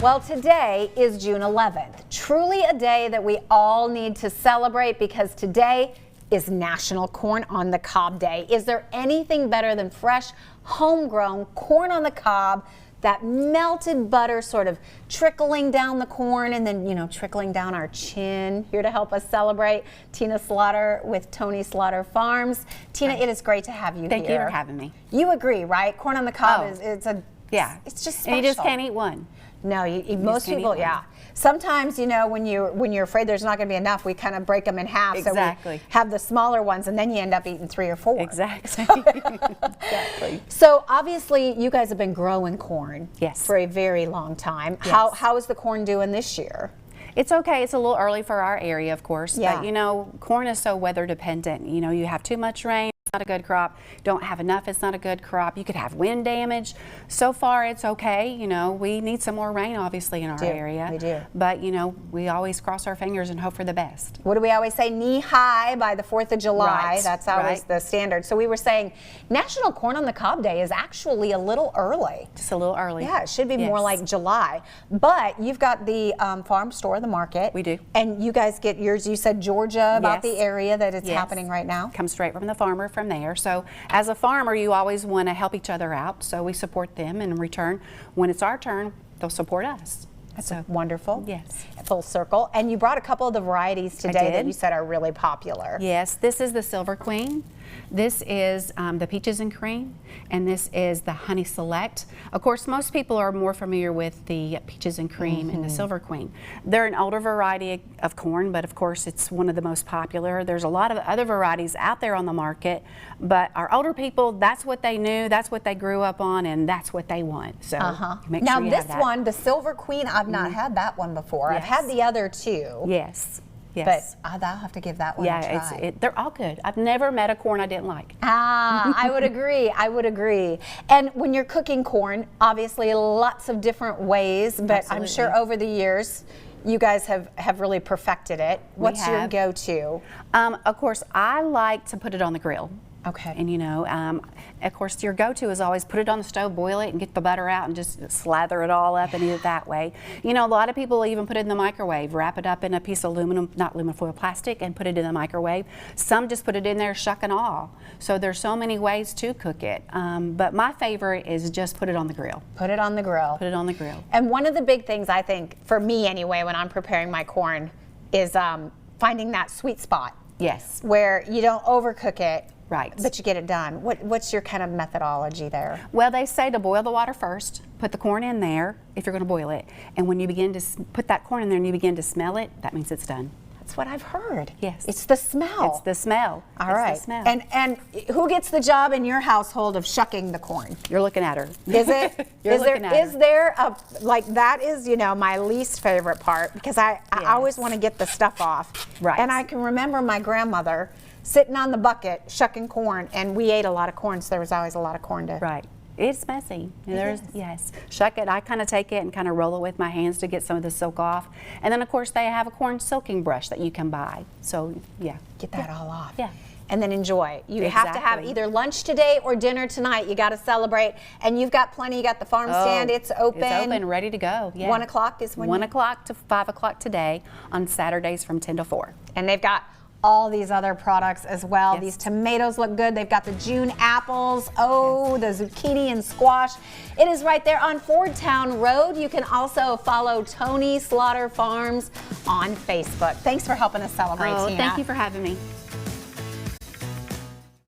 Well, today is June 11th. Truly a day that we all need to celebrate because today is National Corn on the Cob Day. Is there anything better than fresh, homegrown corn on the cob? That melted butter sort of trickling down the corn and then, you know, trickling down our chin. Here to help us celebrate, Tina Slaughter with Tony Slaughter Farms. Tina, it is great to have you here. Thank you for having me. You agree, right? Corn on the cob it's just special. And you just can't eat one. No, most people, yeah. Sometimes, you know, when you're afraid there's not going to be enough, we kind of break them in half. Exactly. So we have the smaller ones, and then you end up eating 3 or 4. Exactly. Exactly. So obviously, you guys have been growing corn for a very long time. Yes. How is the corn doing this year? It's okay. It's a little early for our area, of course. Yeah. But, you know, corn is so weather dependent. You know, you have too much rain. Not a good crop. Don't have enough, it's not a good crop. You could have wind damage. So far it's okay. You know, we need some more rain obviously in our area. We do. But you know, we always cross our fingers and hope for the best. What do we always say? Knee high by the 4th of July. Right. That's always the standard. So we were saying National Corn on the Cob Day is actually a little early. Just a little early. Yeah, it should be more like July. But you've got the farm store, the market. We do. And you guys get yours, you said Georgia, about the area that it's happening right now? Comes straight from the farmer from there. So as a farmer, you always want to help each other out. So we support them, and in return, when it's our turn, they'll support us. That's wonderful. Yes. Full circle. And you brought a couple of the varieties today that you said are really popular. Yes, this is the Silver Queen. This is the Peaches and Cream, and this is the Honey Select. Of course, most people are more familiar with the Peaches and Cream and the Silver Queen. They're an older variety of corn, but of course it's one of the most popular. There's a lot of other varieties out there on the market, but our older people, that's what they knew, that's what they grew up on, and that's what they want. So make now sure you this have that. one, the Silver Queen, I've not had that one before. I've had the other two. Yes. Yes. But I'll have to give that one a try. They're all good. I've never met a corn I didn't like. I would agree. I would agree. And when you're cooking corn, obviously lots of different ways, but I'm sure over the years you guys have really perfected it. What's your go-to? Of course, I like to put it on the grill. Okay. And you know, of course, your go-to is always put it on the stove, boil it, and get the butter out and just slather it all up and eat it that way. You know, a lot of people even put it in the microwave, wrap it up in a piece of not aluminum foil, plastic, and put it in the microwave. Some just put it in there, shuck and all. So there's so many ways to cook it. But my favorite is just put it on the grill. Put it on the grill. Put it on the grill. And one of the big things I think, for me anyway, when I'm preparing my corn, is finding that sweet spot. Yes. Where you don't overcook it. Right. But you get it done. What's your kind of methodology there? Well, they say to boil the water first, put the corn in there if you're going to boil it, and when you begin to put that corn in there and you begin to smell it, that means it's done. That's what I've heard. Yes. It's the smell. It's the smell. All right. The smell. And who gets the job in your household of shucking the corn? You're looking at her. Is it? Is there a, like, that is, you know, my least favorite part, because I always want to get the stuff off. Right. And I can remember my grandmother sitting on the bucket shucking corn, and we ate a lot of corn, so there was always a lot of corn to. Right. It's messy. Yes. Shuck it. I kind of take it and kind of roll it with my hands to get some of the silk off. And then of course they have a corn silking brush that you can buy. So yeah. Get that all off. Yeah. And then enjoy. You have to have either lunch today or dinner tonight. You got to celebrate. And you've got plenty. You got the farm stand. It's open. It's open, ready to go. Yeah. 1 o'clock is when 1 o'clock to 5 o'clock today on Saturdays from 10 to 4. And they've got all these other products as well. Yes. These tomatoes look good. They've got the June apples. Oh, the zucchini and squash. It is right there on Fordtown Road. You can also follow Tony Slaughter Farms on Facebook. Thanks for helping us celebrate, Tina. Thank you for having me.